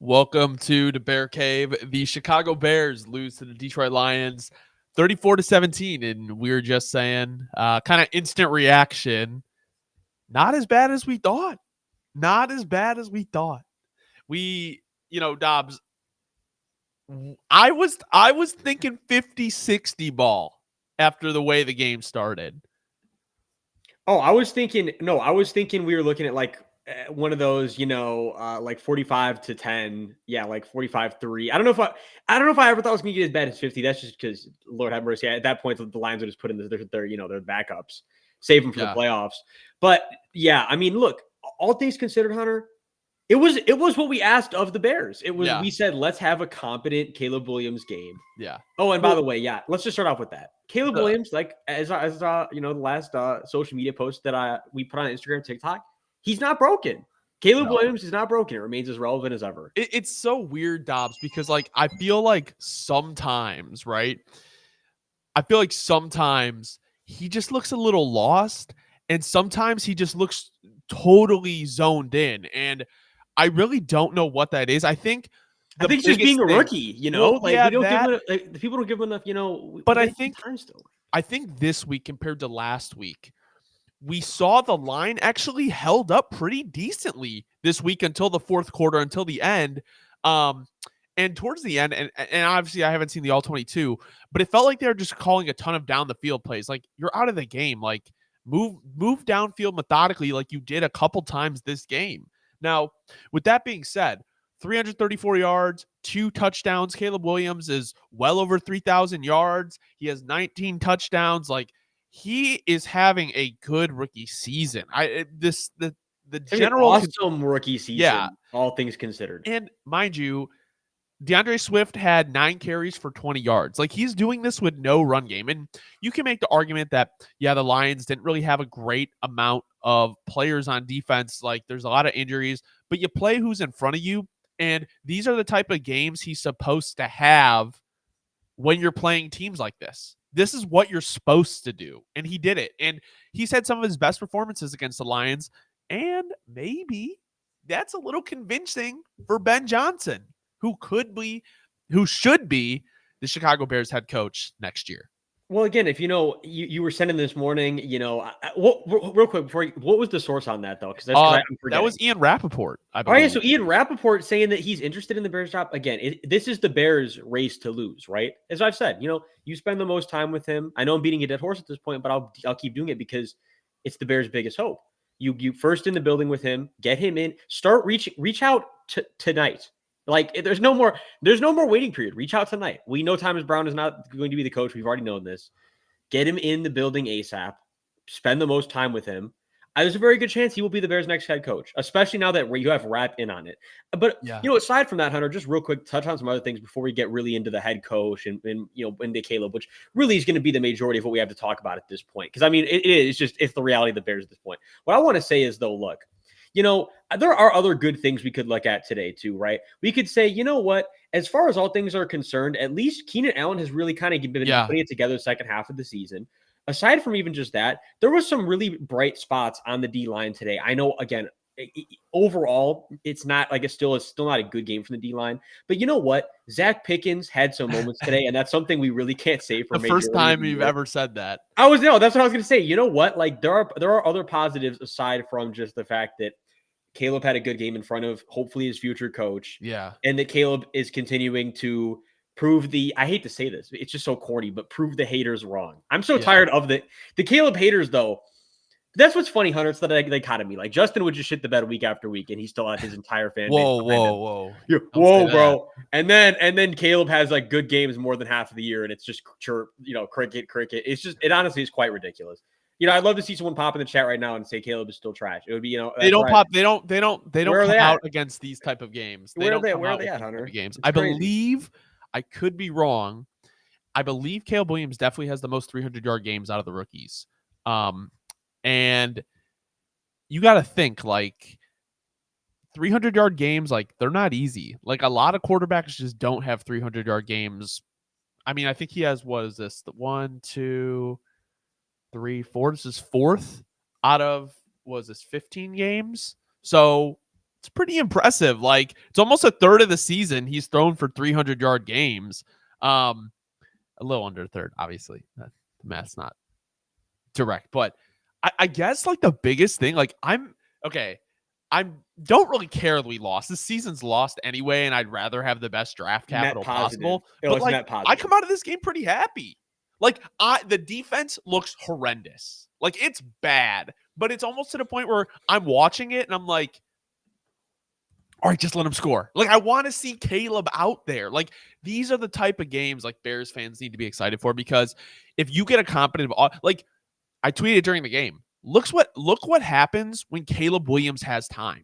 Welcome to the Bear Cave. The Chicago Bears lose to the Detroit Lions 34-17. And we were just saying, kind of instant reaction. Not as bad as we thought. Not as bad as we thought. Dobbs, I was thinking 50-60 ball after the way the game started. Oh, I was thinking we were looking at like one of those, like 45-10. Yeah, like 45-3. I don't know if I ever thought it was going to get as bad as 50. That's just because Lord have mercy. At that point, the Lions would just put in their backups, save them for the Yeah. playoffs. But yeah, I mean, look, all things considered, Hunter, it was what we asked of the Bears. We said, let's have a competent Caleb Williams game. Yeah. Oh, and by Well, the way, yeah, let's just start off with that. Caleb the, Williams, like as the last social media post that we put on Instagram, TikTok, he's not broken. Caleb no. Williams is not broken. It remains as relevant as ever. It's so weird, Dobbs, because I feel like sometimes, right? I feel like sometimes he just looks a little lost, and sometimes he just looks totally zoned in. And I really don't know what that is. I think I the think it's just being biggest a thing, rookie. well, Like yeah, we don't give that, him like the people don't give him enough. but We got to give him time still. I think this week compared to last week, we saw the line actually held up pretty decently this week until the fourth quarter, until the end. Um, and towards the end, and obviously I haven't seen the all 22, but it felt like they were just calling a ton of down the field plays. Like, you're out of the game. Like, move downfield methodically like you did a couple times this game. Now, with that being said, 334 yards, 2 touchdowns. Caleb Williams is well over 3,000 yards. He has 19 touchdowns. Like, he is having a good rookie season. The It's an general awesome rookie yeah, season, all things considered. and mind you, DeAndre Swift had 9 carries for 20 yards. Like, he's doing this with no run game. And you can make the argument that, yeah, the Lions didn't really have a great amount of players on defense. Like, there's a lot of injuries, but you play who's in front of you. And these are the type of games he's supposed to have when you're playing teams like this. This is what you're supposed to do. And he did it. And he's had some of his best performances against the Lions. And maybe that's a little convincing for Ben Johnson, who should be the Chicago Bears head coach next year. Well, again, if you were sending this morning, real quick what was the source on that though? Because I'm That forgetting. was Ian Rappaport, I Oh yeah, believe. so Ian Rappaport saying that he's interested in the Bears job. Again, this is the Bears' race to lose, right? As I've said, you spend the most time with him. I know I'm beating a dead horse at this point, but I'll keep doing it because it's the Bears' biggest hope. You first in the building with him, get him in, start reach out tonight. Like there's no more waiting period. Reach out tonight. We know Thomas Brown is not going to be the coach. We've already known this. Get him in the building ASAP. Spend the most time with him. There's a very good chance he will be the Bears' next head coach, especially now that you have Rapp in on it. But Yeah. aside from that, Hunter, just real quick, touch on some other things before we get really into the head coach and into Caleb, which really is going to be the majority of what we have to talk about at this point. Because I mean, it's the reality of the Bears at this point. What I want to say is though, look, there are other good things we could look at today too, right? We could say, you know what, as far as all things are concerned, at least Keenan Allen has really kind of been putting it together the second half of the season. Aside from even just that, there was some really bright spots on the D line today. I know, again, overall, it's still not a good game from the D line. But you know what? Zach Pickens had some moments today, and that's something we really can't say for The first time you've ever said that. that's what I was going to say. You know what? Like there are other positives aside from just the fact that Caleb had a good game in front of hopefully his future coach. Yeah. And that Caleb is continuing to prove I hate to say this, it's just so corny, but prove the haters wrong. I'm so tired of the Caleb haters though. That's what's funny, Hunter. It's the dichotomy. Like Justin would just shit the bed week after week, and he still had his entire fan base. Whoa. Whoa, bro. And then Caleb has like good games more than half of the year, and it's just chirp, cricket. It honestly is quite ridiculous. I'd love to see someone pop in the chat right now and say Caleb is still trash. It would be, they don't pop. They don't come out against these type of games. Where are they at, Hunter? Games. I believe, I could be wrong. I believe Caleb Williams definitely has the most 300-yard games out of the rookies. And you got to think, like, 300-yard games, like, they're not easy. Like, a lot of quarterbacks just don't have 300-yard games. I mean, I think he has, what is this? 1, 2, 3, 4. This is fourth out of, 15 games? So it's pretty impressive. Like, it's almost a third of the season he's thrown for 300-yard games. A little under a third, obviously. The math's not direct, but I guess like the biggest thing, like I don't really care that we lost. This season's lost anyway, and I'd rather have the best draft Net capital positive. possible. Oh, But it's like, net I positive. come out of this game pretty happy. Like, the defense looks horrendous. Like, it's bad, but it's almost to the point where I'm watching it and I'm like, all right, just let him score. Like, I want to see Caleb out there. Like, these are the type of games like Bears fans need to be excited for, because if you get a competent, like I tweeted during the game, look what happens when Caleb Williams has time.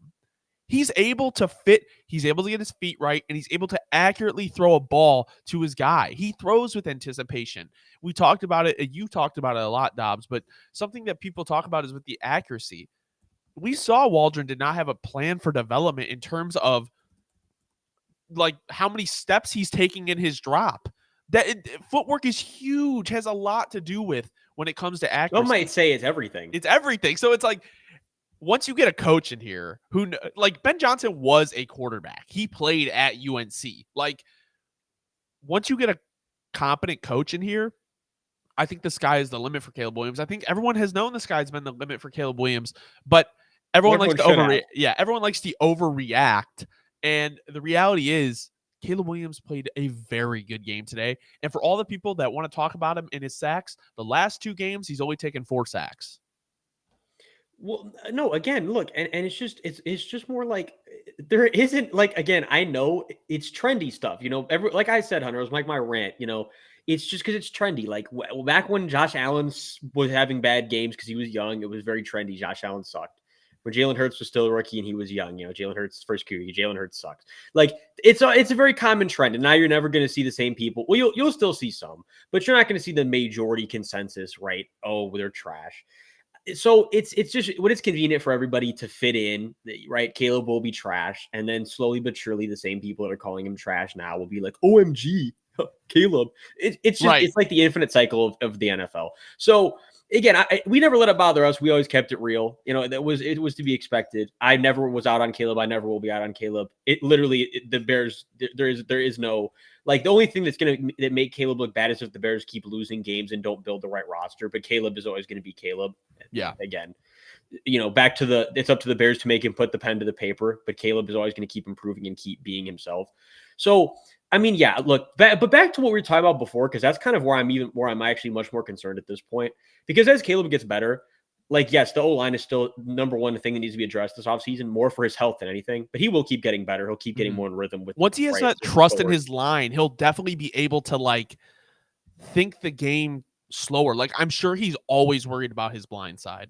He's able to get his feet right, and he's able to accurately throw a ball to his guy. He throws with anticipation. We talked about it, you talked about it a lot, Dobbs, but something that people talk about is with the accuracy. We saw Waldron did not have a plan for development in terms of like how many steps he's taking in his drop. Footwork is huge, has a lot to do with when it comes to accuracy. One might say it's everything. It's everything. So it's like, once you get a coach in here who, like, Ben Johnson was a quarterback. He played at UNC. Like, once you get a competent coach in here, I think the sky is the limit for Caleb Williams. I think everyone has known the sky's been the limit for Caleb Williams, but everyone likes to everyone likes to overreact. And the reality is, Caleb Williams played a very good game today. And for all the people that want to talk about him in his sacks, the last 2 games, he's only taken 4 sacks. Well, no, again, look, and it's just more like there isn't like, again, I know it's trendy stuff, like I said, Hunter, it was like my rant, it's just because it's trendy. Like back when Josh Allen was having bad games because he was young, it was very trendy. Josh Allen sucked. When Jalen Hurts was still a rookie and he was young, Jalen Hurts first QB, Jalen Hurts sucks. Like it's a very common trend, and now you're never going to see the same people. Well, you'll still see some, but you're not going to see the majority consensus, right? Oh, they're trash. So it's just when it's convenient for everybody to fit in, right? Caleb will be trash, and then slowly but surely, the same people that are calling him trash now will be like, "OMG, Caleb." It's just Right. It's like the infinite cycle of the NFL. So again, we never let it bother us. We always kept it real. It was to be expected. I never was out on Caleb. I never will be out on Caleb. It literally the Bears. There is no. Like, the only thing that make Caleb look bad is if the Bears keep losing games and don't build the right roster. But Caleb is always going to be Caleb. Yeah. Again, back to it's up to the Bears to make him put the pen to the paper. But Caleb is always going to keep improving and keep being himself. So, I mean, yeah, look, but back to what we were talking about before, because that's kind of where I'm actually much more concerned at this point. Because as Caleb gets better, like, yes, the O-line is still number one thing that needs to be addressed this offseason, more for his health than anything. But he will keep getting better. He'll keep getting more in rhythm with once he has that trust in his line, he'll definitely be able to like think the game slower. Like, I'm sure he's always worried about his blind side.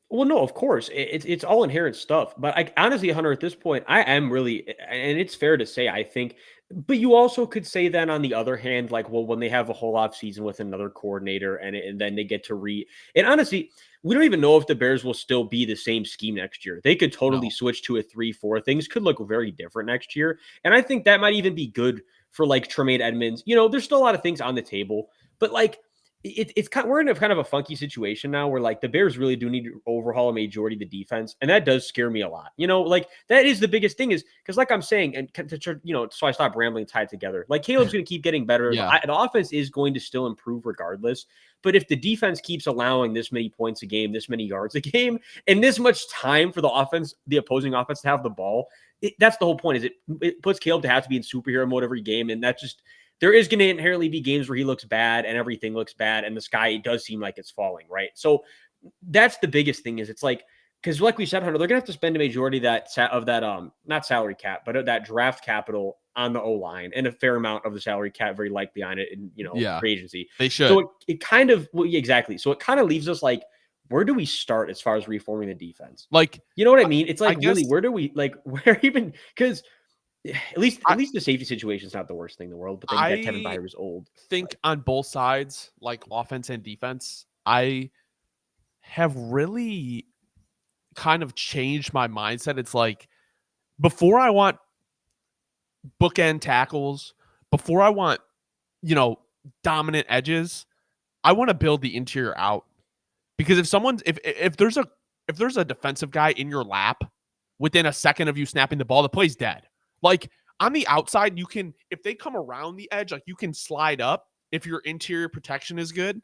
Well, no, of course, it's all inherent stuff. But I honestly, Hunter, at this point, I am really, and it's fair to say, I think. But you also could say then on the other hand, like, well, when they have a whole off season with another coordinator, and then they get to and honestly, we don't even know if the Bears will still be the same scheme next year. They could totally switch to a 3-4. Things could look very different next year, and I think that might even be good for like Tremaine Edmonds. There's still a lot of things on the table, but like. We're in a kind of a funky situation now where like the Bears really do need to overhaul a majority of the defense, and that does scare me a lot. Like that is the biggest thing, is because like I'm saying, and so I stop rambling, tied together. Like Caleb's going to keep getting better. Yeah. The offense is going to still improve regardless. But if the defense keeps allowing this many points a game, this many yards a game, and this much time for the opposing offense to have the ball, that's the whole point. Is it puts Caleb to have to be in superhero mode every game, and that just. There is going to inherently be games where he looks bad and everything looks bad and the sky does seem like it's falling, right? So that's the biggest thing, is it's like, because like we said, Hunter, they're going to have to spend a majority of that not salary cap, but of that draft capital on the O-line, and a fair amount of the salary cap very likely on it in, free agency. They should. So it kind of, exactly. So it kind of leaves us like, where do we start as far as reforming the defense? Like, you know what I mean? It's like, really, guess, where do we, like, where even, because at least the safety situation is not the worst thing in the world, but then you got Kevin Byers old. Think on both sides, like offense and defense, I have really kind of changed my mindset. It's like, before I want bookend tackles, before I want, dominant edges, I want to build the interior out. Because if there's a defensive guy in your lap, within a second of you snapping the ball, the play's dead. Like on the outside, you can, if they come around the edge, like you can slide up if your interior protection is good.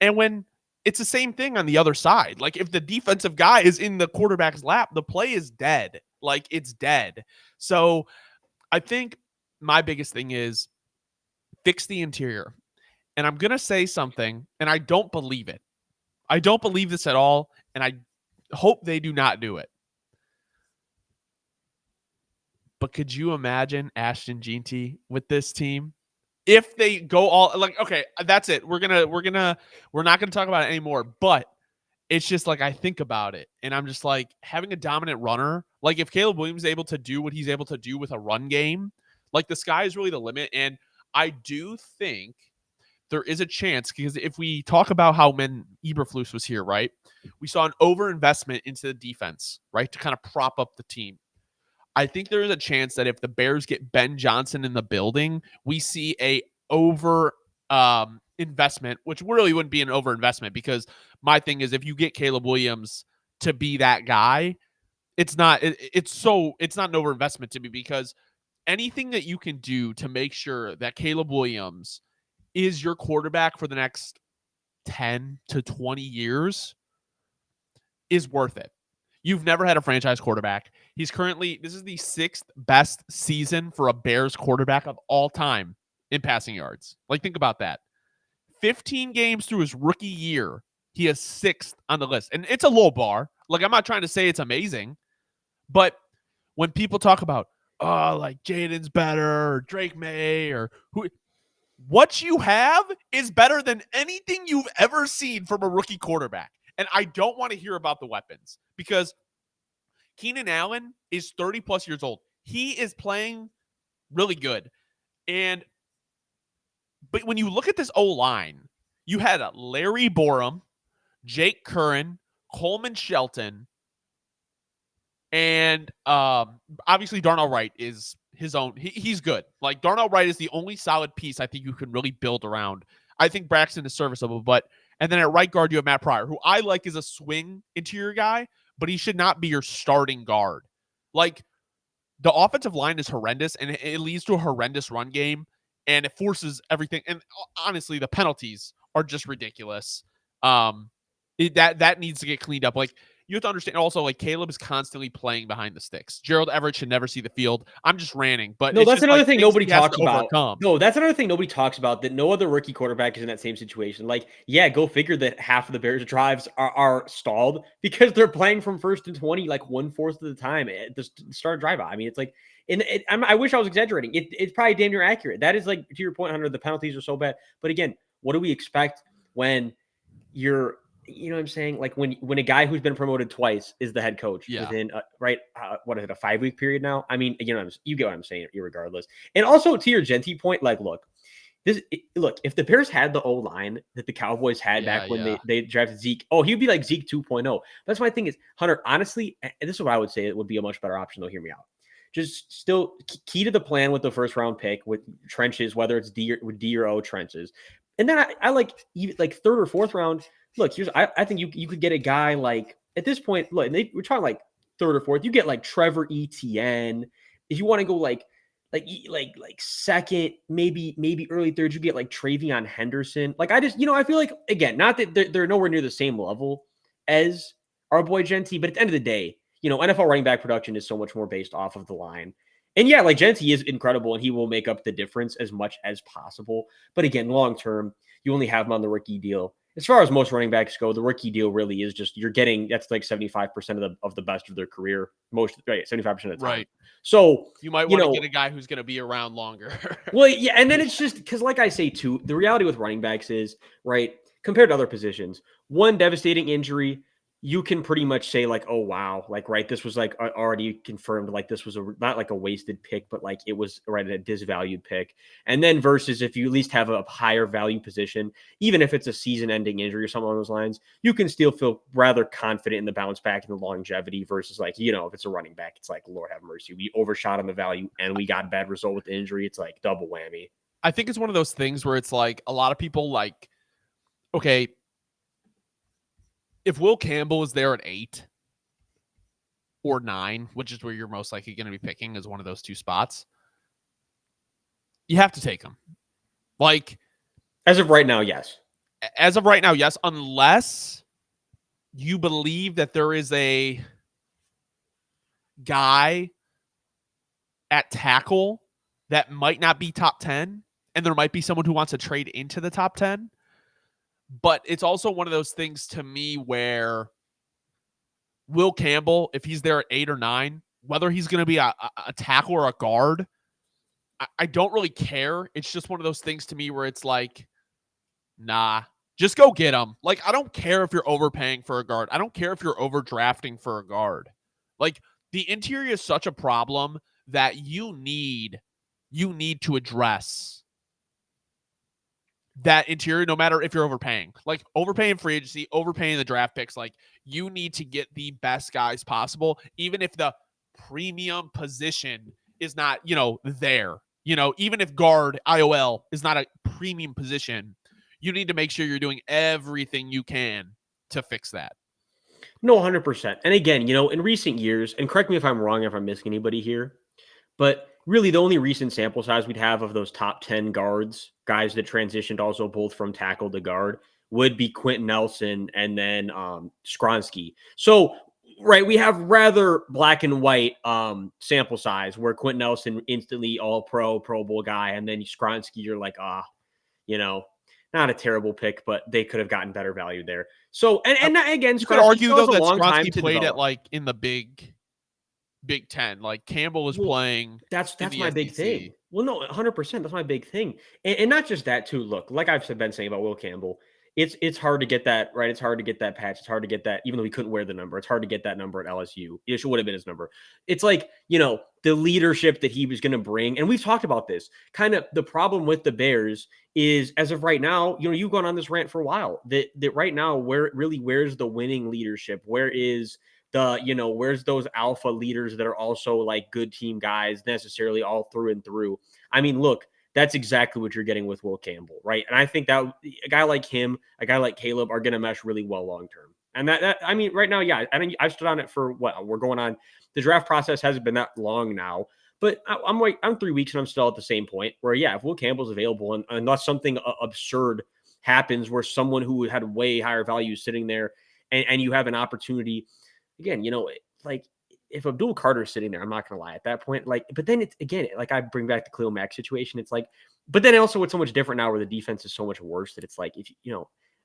And when it's the same thing on the other side, like if the defensive guy is in the quarterback's lap, the play is dead. Like it's dead. So I think my biggest thing is fix the interior. And I'm going to say something, and I don't believe it. I don't believe this at all, and I hope they do not do it. But could you imagine Ashton Jeanty with this team? If they go all like, okay, that's it. We're not gonna talk about it anymore. But it's just like I think about it, and I'm just like having a dominant runner. Like if Caleb Williams is able to do what he's able to do with a run game, like the sky is really the limit. And I do think there is a chance because if we talk about how when Eberflus was here, right, we saw an overinvestment into the defense, right, to kind of prop up the team. I think there is a chance that if the Bears get Ben Johnson in the building, we see a over investment, which really wouldn't be an over investment because my thing is if you get Caleb Williams to be that guy, it's not it's not an over investment to me because anything that you can do to make sure that Caleb Williams is your quarterback for the next 10 to 20 years is worth it. You've never had a franchise quarterback. This is the 6th best season for a Bears quarterback of all time in passing yards. Like, think about that. 15 games through his rookie year, he is 6th on the list. And it's a low bar. Like, I'm not trying to say it's amazing, but when people talk about, oh, like Jaden's better or Drake May or who, what you have is better than anything you've ever seen from a rookie quarterback. And I don't want to hear about the weapons because Keenan Allen is 30 plus years old. He is playing really good. But when you look at this O-line, you had Larry Borum, Jake Curran, Coleman Shelton, and obviously Darnell Wright is his own. He's good. Like Darnell Wright is the only solid piece I think you can really build around. I think Braxton is serviceable, and then at right guard you have Matt Pryor, who I like is a swing interior guy, but he should not be your starting guard. Like the offensive line is horrendous, and it leads to a horrendous run game, and it forces everything. And honestly, the penalties are just ridiculous. That needs to get cleaned up. Like you have to understand also, like Caleb is constantly playing behind the sticks. Gerald Everett should never see the field. I'm just ranting, but no, it's that's just another like thing things nobody he has talks to about. overcome. No, that's another thing nobody talks about, that no other rookie quarterback is in that same situation. Like, yeah, go figure that half of the Bears drives are stalled because they're playing from 1st and 20, like 1/4 of the time at the start of drive out. I mean, it's like, I wish I was exaggerating. It's probably damn near accurate. That is like, to your point, Hunter, the penalties are so bad. But again, what do we expect when you know what I'm saying? Like when a guy who's been promoted twice is the head coach within what is it, a 5-week period now? I mean, you get what I'm saying, irregardless. And also to your Genty point, like, look, if the Bears had the O-line that the Cowboys had back when they drafted Zeke, he would be like Zeke 2.0. That's my thing is, Hunter, honestly, and this is what I would say, it would be a much better option, though. Hear me out. Just still key to the plan with the first round pick with trenches, whether it's D or O trenches. And then I like even like 3rd or 4th round. Look, I think you could get a guy like at this point. Look, we're trying like 3rd or 4th. You get like Trevor Etienne. If you want to go like 2nd, maybe early 3rd, you get like Travion Henderson. Like I feel like, again, not that they're nowhere near the same level as our boy Genty, but at the end of the day, NFL running back production is so much more based off of the line. And yeah, like Genty is incredible and he will make up the difference as much as possible. But again, long term, you only have him on the rookie deal. As far as most running backs go, the rookie deal really is just that's like 75% of the best of their career. 75% of the time. Right. So you might want to get a guy who's going to be around longer. Well, yeah, and then it's just because, like I say too, the reality with running backs is, right, compared to other positions, one devastating injury, you can pretty much say like, oh wow, like, right, this was like already confirmed, like this was not like a wasted pick, but like it was right a disvalued pick. And then versus if you at least have a higher value position, even if it's a season-ending injury or something along those lines, you can still feel rather confident in the bounce back and the longevity. Versus like, if it's a running back, it's like, Lord have mercy, we overshot on the value and we got a bad result with the injury. It's like double whammy. I think it's one of those things where it's like a lot of people like, okay, if Will Campbell is there at 8, or 9, which is where you're most likely going to be picking as one of those two spots, you have to take him. Like, as of right now, yes. As of right now, yes, unless you believe that there is a guy at tackle that might not be top 10, and there might be someone who wants to trade into the top 10. But it's also one of those things to me where Will Campbell, if he's there at 8 or 9, whether he's going to be a tackle or a guard, I don't really care. It's just one of those things to me where it's like, nah, just go get him. Like, I don't care if you're overpaying for a guard. I don't care if you're overdrafting for a guard. Like, the interior is such a problem that you need to address that interior, no matter if you're overpaying. Like, overpaying free agency, overpaying the draft picks. Like, you need to get the best guys possible, even if the premium position is not, there. Even if guard IOL is not a premium position, you need to make sure you're doing everything you can to fix that. No, 100%. And again, in recent years, and correct me if I'm wrong, if I'm missing anybody here, but really the only recent sample size we'd have of those top 10 guards, guys that transitioned also both from tackle to guard, would be Quentin Nelson and then Skronsky. So, right, we have rather black and white sample size where Quentin Nelson instantly all pro Bowl guy, and then Skronsky, you're like, not a terrible pick, but they could have gotten better value there. So, and again, you could argue though that long time Skronsky to played develop. at like in the Big Ten. Like, Campbell is playing. That's in the my big SEC. thing. Well, no, 100%. That's my big thing, and not just that too. Look, like I've been saying about Will Campbell, it's hard to get that right. It's hard to get that patch. It's hard to get that, even though he couldn't wear the number. It's hard to get that number at LSU. It would have been his number. It's like, the leadership that he was going to bring, and we've talked about this. Kind of the problem with the Bears is, as of right now, you've gone on this rant for a while. That right now, where's the winning leadership? Where is where's those alpha leaders that are also like good team guys necessarily all through and through? I mean, look, that's exactly what you're getting with Will Campbell, right? And I think that a guy like him, a guy like Caleb are going to mesh really well long term. And that I mean, right now, yeah, I mean, I've stood on it for what we're going on. The draft process hasn't been that long now, but I'm 3 weeks and I'm still at the same point where, yeah, if Will Campbell's available, and unless something absurd happens where someone who had way higher value is sitting there, and you have an opportunity. Again, like if Abdul Carter's sitting there, I'm not going to lie at that point. Like, but then it's again, like I bring back the Khalil Mack situation. It's like, but then also it's so much different now where the defense is so much worse that it's like, if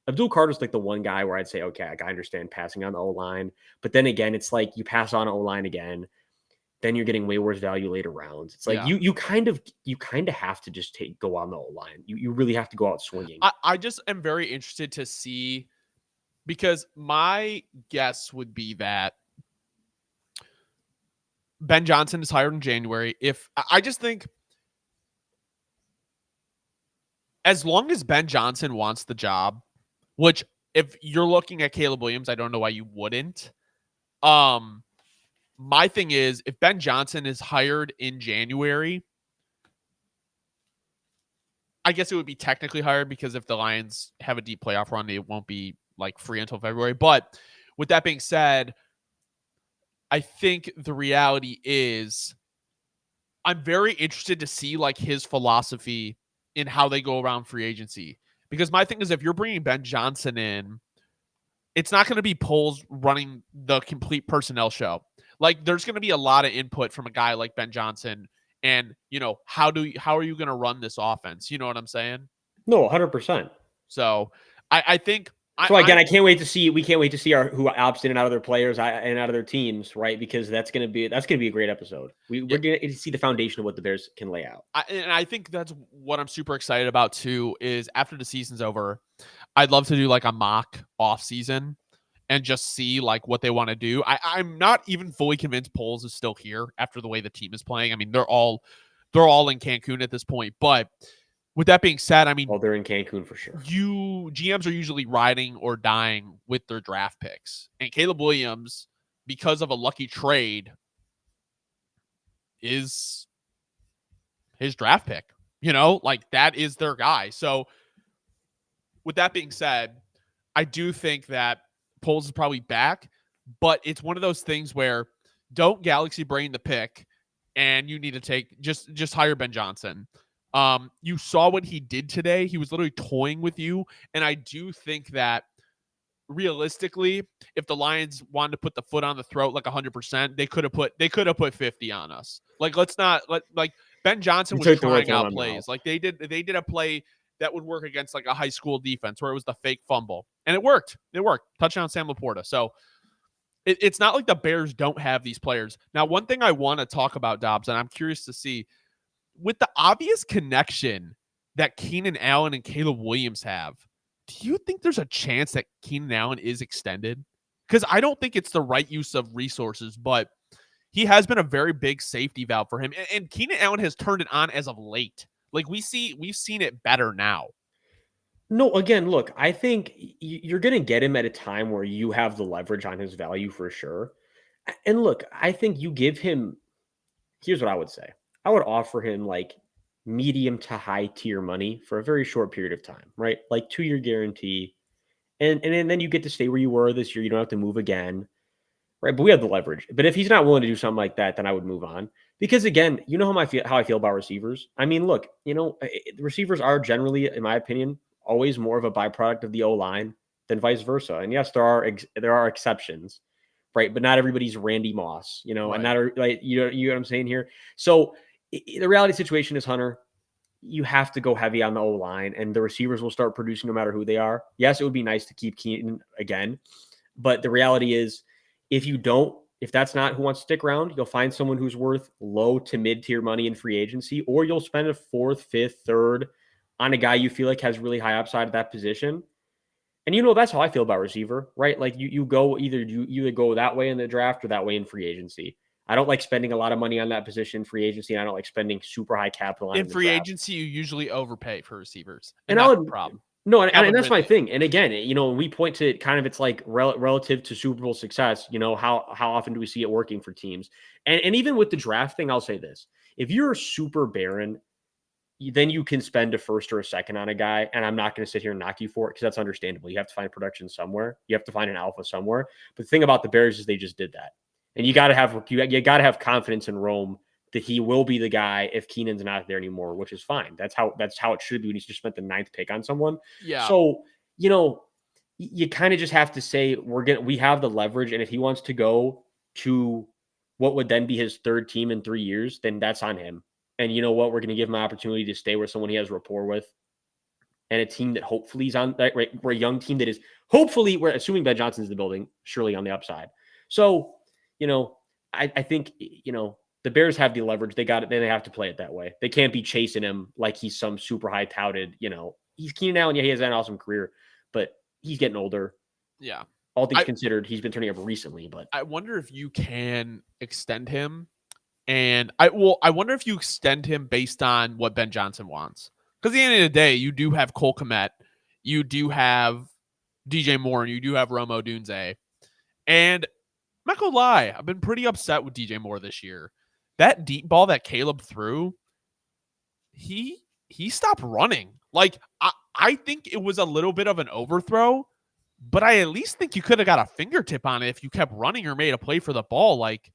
Abdul Carter's like the one guy where I'd say, okay, like, I understand passing on the O line, but then again, it's like you pass on O line again, then you're getting way worse value later rounds. It's like you kind of have to just go on the O line. You really have to go out swinging. I just am very interested to see, because my guess would be that Ben Johnson is hired in January. I just think as long as Ben Johnson wants the job, which if you're looking at Caleb Williams, I don't know why you wouldn't. My thing is, if Ben Johnson is hired in January, I guess it would be technically hired, because if the Lions have a deep playoff run, it won't be like free until February. But with that being said, I think the reality is I'm very interested to see like his philosophy in how they go around free agency. Because my thing is, if you're bringing Ben Johnson in, it's not going to be Poles running the complete personnel show. Like, there's going to be a lot of input from a guy like Ben Johnson, and how are you going to run this offense? You know what I'm saying? No, 100%. So I think. So again, I can't wait to see. We can't wait to see who opts in and out of their players and out of their teams, right? Because that's gonna be a great episode. We're gonna see the foundation of what the Bears can lay out. And I think that's what I'm super excited about too. Is after the season's over, I'd love to do like a mock off season and just see like what they want to do. I'm not even fully convinced Poles is still here after the way the team is playing. I mean, they're all in Cancun at this point, but. With that being said, I mean, they're in Cancun for sure. GMs are usually riding or dying with their draft picks. And Caleb Williams, because of a lucky trade, is his draft pick. Like, that is their guy. So with that being said, I do think that Poles is probably back, but it's one of those things where don't Galaxy Brain the pick, and you need to take just hire Ben Johnson. You saw what he did today. He was literally toying with you, and I do think that realistically, if the Lions wanted to put the foot on the throat like 100%, they could have put 50 on us. Like let's not like Ben Johnson You was took the words trying out out of my plays. mouth. Like they did a play that would work against like a high school defense where it was the fake fumble, and it worked. It worked. Touchdown Sam Laporta. So it's not like the Bears don't have these players. Now, one thing I want to talk about, Dobbs, and I'm curious to see with the obvious connection that Keenan Allen and Caleb Williams have, do you think there's a chance that Keenan Allen is extended? Because I don't think it's the right use of resources, but he has been a very big safety valve for him. And Keenan Allen has turned it on as of late. Like we've seen it better now. No, again, look, I think you're going to get him at a time where you have the leverage on his value for sure. And look, I think you give him, here's what I would say. I would offer him like medium to high tier money for a very short period of time, right? Like 2-year guarantee. And then you get to stay where you were this year. You don't have to move again. Right. But we have the leverage. But if he's not willing to do something like that, then I would move on. Because again, you know how I feel about receivers. I mean, look, receivers are generally, in my opinion, always more of a byproduct of the O line than vice versa. And yes, there are exceptions, right? But not everybody's Randy Moss, and Right. not like you know what I'm saying here. So the reality situation is, Hunter, you have to go heavy on the O line, and the receivers will start producing no matter who they are. Yes, it would be nice to keep Keenan again, but the reality is, if that's not who wants to stick around, you'll find someone who's worth low to mid tier money in free agency, or you'll spend a fourth, fifth, third on a guy you feel like has really high upside at that position. And that's how I feel about receiver, right? Like you either go that way in the draft or that way in free agency. I don't like spending a lot of money on that position in free agency, and I don't like spending super high capital on it In in the free draft. agency, you usually overpay for receivers, and And I that's the would problem. no, and Calvin that's my Ridley. thing. And again, we point to kind of it's like relative to Super Bowl success. How often do we see it working for teams? And even with the draft thing, I'll say this: if you're super barren, then you can spend a first or a second on a guy, and I'm not going to sit here and knock you for it because that's understandable. You have to find production somewhere. You have to find an alpha somewhere. But the thing about the Bears is they just did that, and you got to have confidence in Rome that he will be the guy if Keenan's not there anymore, which is fine. That's how it should be when you just spent the 9th pick on someone. Yeah. So you kind of just have to say we have the leverage, and if he wants to go to what would then be his third team in 3 years, then that's on him. And you know what? We're going to give him an opportunity to stay with someone he has rapport with, and a team that hopefully is on right. We're a young team that is hopefully, we're assuming Ben Johnson's the building, surely on the upside. So, I think the Bears have the leverage. They got it. They have to play it that way. They can't be chasing him like he's some super high touted. He's Keenan Allen. Yeah, he has an awesome career, but he's getting older. Yeah. All things I considered, he's been turning up recently. But I wonder if you can extend him. And I wonder if you extend him based on what Ben Johnson wants. Because at the end of the day, you do have Cole Kmet, you do have DJ Moore, and you do have Romo Dunze. And I'm not gonna lie, I've been pretty upset with DJ Moore this year. That deep ball that Caleb threw, he stopped running. Like I think it was a little bit of an overthrow, but I at least think you could have got a fingertip on it if you kept running or made a play for the ball. Like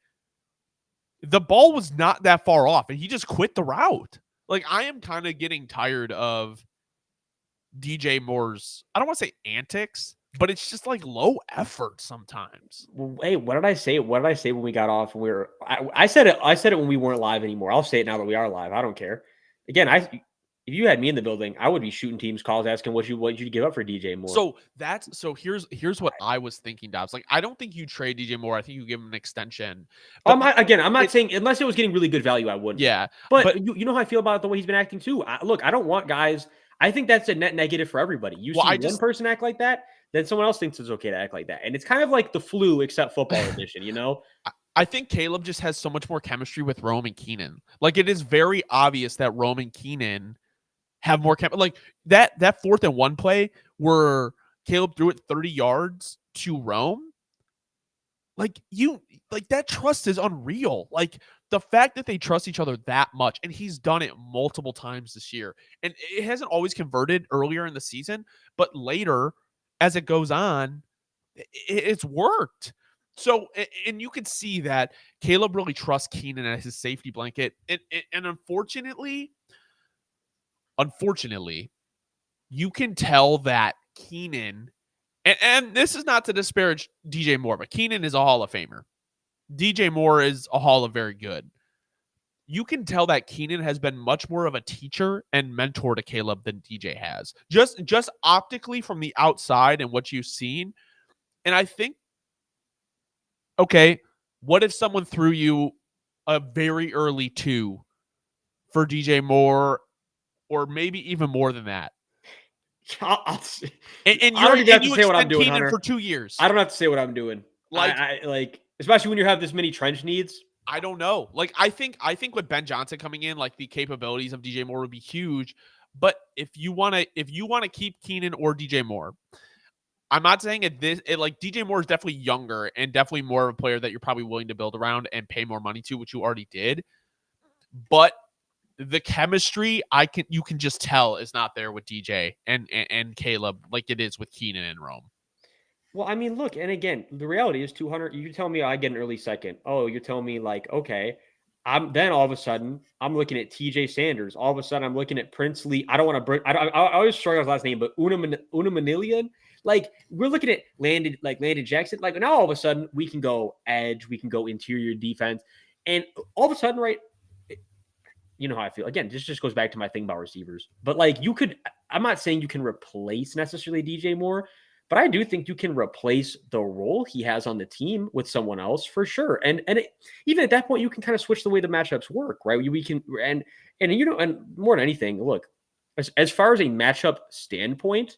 the ball was not that far off, and he just quit the route. Like I am kind of getting tired of DJ Moore's, I don't want to say antics, but it's just like low effort sometimes. hey, what did I say? What did I say when we got off? When we were, I said it. I said it when we weren't live anymore. I'll say it now that we are live. I don't care. Again, if you had me in the building, I would be shooting teams calls asking what you give up for DJ Moore. So here's what I was thinking, Dobbs. Like I don't think you trade DJ Moore. I think you give him an extension. But I'm not saying unless it was getting really good value, I wouldn't. yeah, But you know how I feel about the way he's been acting too. Look, I don't want guys. I think that's a net negative for everybody. You see one person act like that, then someone else thinks it's okay to act like that, and it's kind of like the flu except football edition. I think Caleb just has so much more chemistry with Rome and Keenan. Like it is very obvious that Rome and Keenan have more like that 4th and 1 play where Caleb threw it 30 yards to Rome. Like that trust is unreal. Like the fact that they trust each other that much, and he's done it multiple times this year. And it hasn't always converted earlier in the season, but later as it goes on, it's worked. So, and you could see that Caleb really trusts Keenan as his safety blanket. And unfortunately, you can tell that Keenan, and this is not to disparage DJ Moore, but Keenan is a Hall of Famer. DJ Moore is a Hall of Very Good. You can tell that Keenan has been much more of a teacher and mentor to Caleb than DJ has. Just optically from the outside and what you've seen. And I think, okay, what if someone threw you a very early 2 for DJ Moore, or maybe even more than that? I'll, I'll, And I don't even have to you say what I'm extend doing, Keenan Hunter. for 2 years. I don't have to say what I'm doing. Like, I like, especially when you have this many trench needs. I don't know. Like, I think with Ben Johnson coming in, like the capabilities of DJ Moore would be huge. But if you want to keep Keenan or DJ Moore, I'm not saying like DJ Moore is definitely younger and definitely more of a player that you're probably willing to build around and pay more money to, which you already did. But the chemistry you can just tell is not there with DJ and Caleb like it is with Keenan and Rome. Well, I mean, look, and again, the reality is 200. You tell me I get an early second. Oh, you're telling me like, okay, I'm then all of a sudden I'm looking at TJ Sanders. All of a sudden I'm looking at Princely. I don't want to bring. I always struggle with his last name, but Unamanilian. Like we're looking at Landon Jackson. Like now all of a sudden we can go edge, we can go interior defense, and all of a sudden, right? You know how I feel. Again, this just goes back to my thing about receivers. But like you could, I'm not saying you can replace necessarily DJ Moore, but I do think you can replace the role he has on the team with someone else for sure. Even at that point, you can kind of switch the way the matchups work, right? We can and more than anything, look, as far as a matchup standpoint,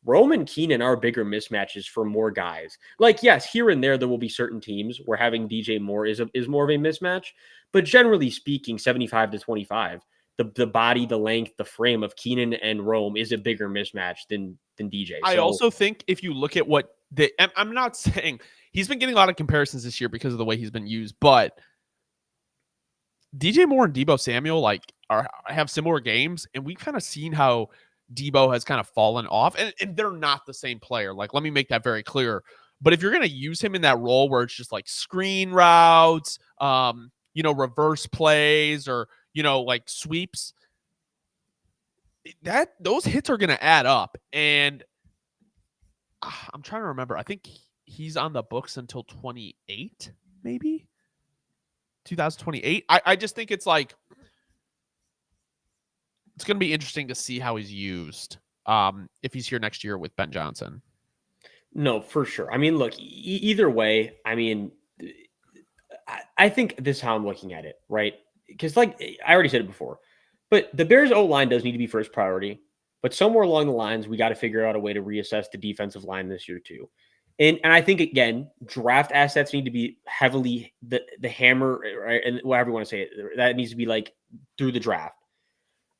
Rome and Keenan are bigger mismatches for more guys. Like, yes, here and there will be certain teams where having DJ Moore is more of a mismatch, but generally speaking, 75 to 25, the body, the length, the frame of Keenan and Rome is a bigger mismatch than DJ. I also think if you look at what I'm not saying he's been getting a lot of comparisons this year because of the way he's been used, but DJ Moore and Deebo Samuel have similar games, and we've kind of seen how Deebo has kind of fallen off, and they're not the same player. Like, let me make that very clear. But if you're going to use him in that role where it's just like screen routes, reverse plays, or like sweeps, that those hits are going to add up. And I'm trying to remember. I think he's on the books until 28, maybe 2028. I just think it's like it's going to be interesting to see how he's used if he's here next year with Ben Johnson. No, for sure. I mean, look, either way, I mean, I think this is how I'm looking at it, right? Because like I already said it before, but the Bears O-line does need to be first priority. But somewhere along the lines, we got to figure out a way to reassess the defensive line this year too. And I think again, draft assets need to be heavily the hammer, right? And whatever you want to say it, that needs to be like through the draft.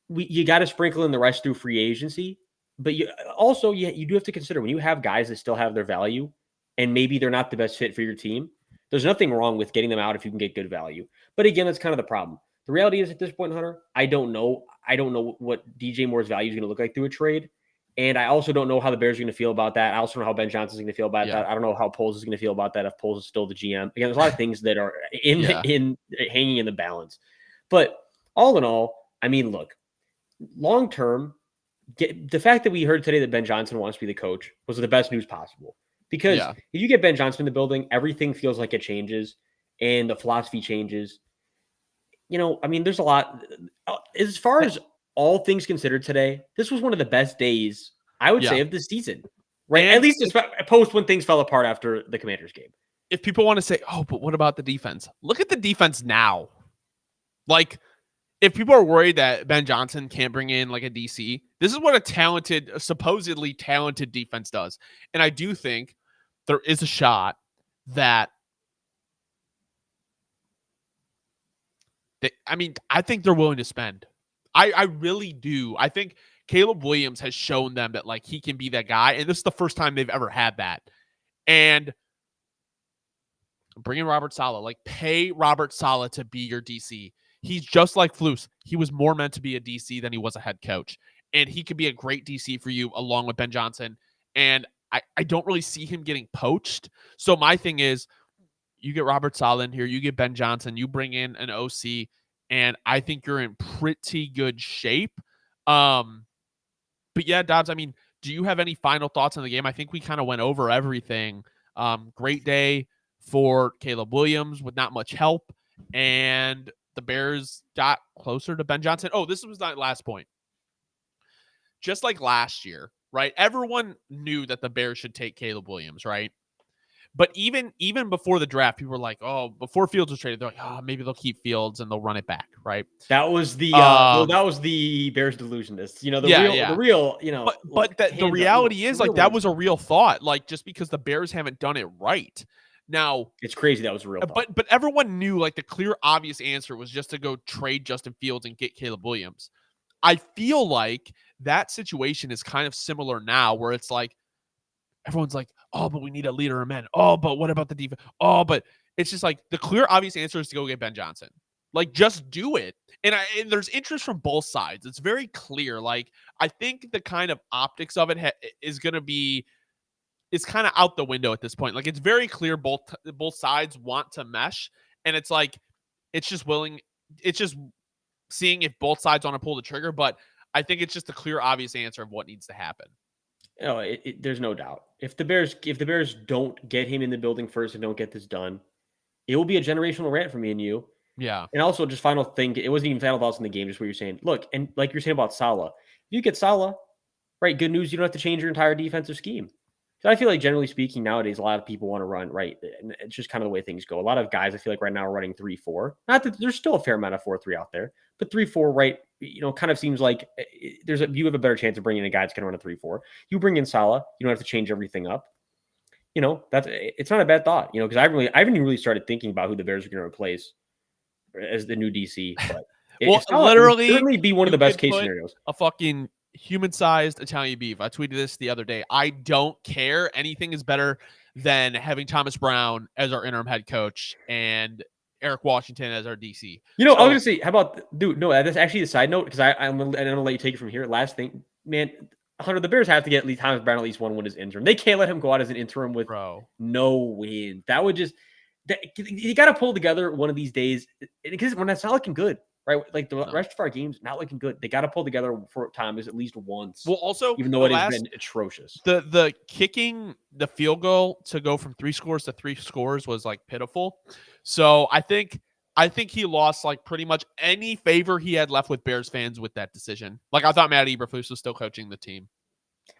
You got to sprinkle in the rest through free agency, but you do have to consider when you have guys that still have their value, and maybe they're not the best fit for your team. There's nothing wrong with getting them out if you can get good value. But again, that's kind of the problem. The reality is at this point, Hunter, I don't know what DJ Moore's value is going to look like through a trade. And I also don't know how the Bears are going to feel about that. I also don't know how Ben Johnson's going to feel about that. I don't know how Poles is going to feel about that if Poles is still the GM. Again, there's a lot of things that are in hanging in the balance. But all in all, I mean, look, long term, the fact that we heard today that Ben Johnson wants to be the coach was the best news possible. Because if you get Ben Johnson in the building, everything feels like it changes and the philosophy changes. I mean, there's a lot. As far as all things considered today, this was one of the best days, I would say, of the season. Right? And at least post when things fell apart after the Commanders game. If people want to say, oh, but what about the defense? Look at the defense now. Like, if people are worried that Ben Johnson can't bring in like a DC, this is what a supposedly talented defense does. And I do think there is a shot that I think they're willing to spend. I really do. I think Caleb Williams has shown them that like he can be that guy. And this is the first time they've ever had that. And bring in Robert Saleh, like pay Robert Saleh to be your DC. He's just like Flus. He was more meant to be a DC than he was a head coach. And he could be a great DC for you along with Ben Johnson. And I don't really see him getting poached. So my thing is, You get Robert Saleh in here, you get Ben Johnson, you bring in an OC, and I think you're in pretty good shape. But yeah, Dobbs, I mean, do you have any final thoughts on the game? I think we kind of went over everything. Great day for Caleb Williams with not much help, and the Bears got closer to Ben Johnson. Oh, this was that last point. Just like last year, right? Everyone knew that the Bears should take Caleb Williams, right? But even before the draft, people were like, "Oh, before Fields was traded, they're like, oh, maybe they'll keep Fields and they'll run it back, right?" That was the Bears delusionists. The Yeah. real, But the reality is, like, that was a real thought. Like, just because the Bears haven't done it right now, it's crazy. That was a real thought. But everyone knew, like, the clear, obvious answer was just to go trade Justin Fields and get Caleb Williams. I feel like that situation is kind of similar now, where it's like everyone's like, "Oh, but we need a leader of men. Oh, but what about the defense? Oh, but." It's just like the clear, obvious answer is to go get Ben Johnson. Like, just do it. And there's interest from both sides. It's very clear. Like, I think the kind of optics of it is going to be, it's kind of out the window at this point. Like, it's very clear both sides want to mesh, and it's like it's just seeing if both sides want to pull the trigger. But I think it's just a clear, obvious answer of what needs to happen. There's no doubt. If the Bears don't get him in the building first and don't get this done, it will be a generational rant for me and you. Yeah. And also, just final thing, it wasn't even final thoughts in the game, just what you're saying. Look, and like you're saying about Saleh, if you get Saleh, right, good news, you don't have to change your entire defensive scheme. So I feel like, generally speaking, nowadays, a lot of people want to run, right, and it's just kind of the way things go. A lot of guys, I feel like right now, are running 3-4. Not that there's still a fair amount of 4-3 out there, but 3-4, right, kind of seems like you have a better chance of bringing in a guy that's going to run a 3-4. You bring in Saleh, you don't have to change everything up. It's not a bad thought, because I haven't even really started thinking about who the Bears are going to replace as the new DC, but literally, certainly be one of the best case scenarios. A fucking human-sized Italian beef. I tweeted this the other day. I don't care. Anything is better than having Thomas Brown as our interim head coach and Eric Washington as our DC. I was gonna say, how about, dude? No, that's actually a side note, because I'm gonna let you take it from here. Last thing, man, Hunter, the Bears have to get at least Thomas Brown at least one win as interim. They can't let him go out as an interim with no win. That would just. You got to pull together one of these days, because when it's not looking good, right? Like the rest of our games not looking good. They got to pull together for Thomas at least once. Well, also, even though it has been atrocious, the kicking the field goal to go from 3 scores to 3 scores was like pitiful. So I think he lost like pretty much any favor he had left with Bears fans with that decision. Like, I thought Matt Eberflus was still coaching the team.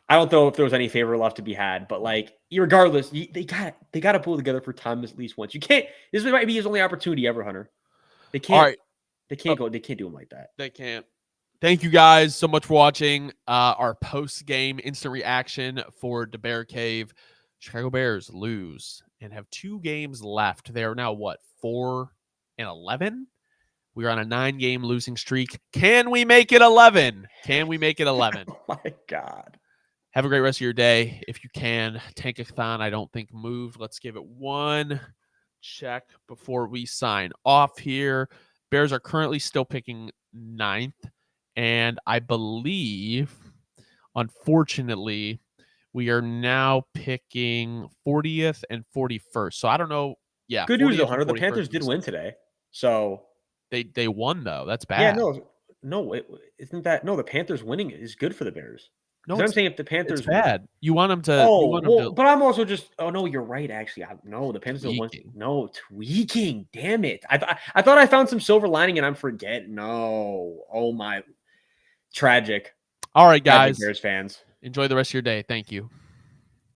I don't know if there was any favor left to be had, but like, regardless, they got to pull together for Thomas at least once. You can't. This might be his only opportunity ever, Hunter. They can't. All right. They can't go. They can't do him like that. They can't. Thank you guys so much for watching our post-game instant reaction for the Bear Cave. Chicago Bears lose and have 2 games left. They are now, 4-11? We are on a 9-game losing streak. Can we make it 11? Can we make it 11? Oh, my God. Have a great rest of your day. If you can, Tankathon, I don't think moved. Let's give it one check before we sign off here. Bears are currently still picking 9th. And I believe, unfortunately, we are now picking 40th and 41st. So I don't know. Yeah. Good news, though, Hunter. The Panthers did win today. So they won, though. That's bad. Yeah, no, isn't that no? The Panthers winning is good for the Bears. No, I'm saying if the Panthers it's bad, you want them to. But I'm also just. Oh no, you're right. Actually, the Panthers don't want. No, tweaking. Damn it! I thought I found some silver lining, and I'm forgetting. No, oh my, tragic. All right, guys, Bears fans, enjoy the rest of your day. Thank you.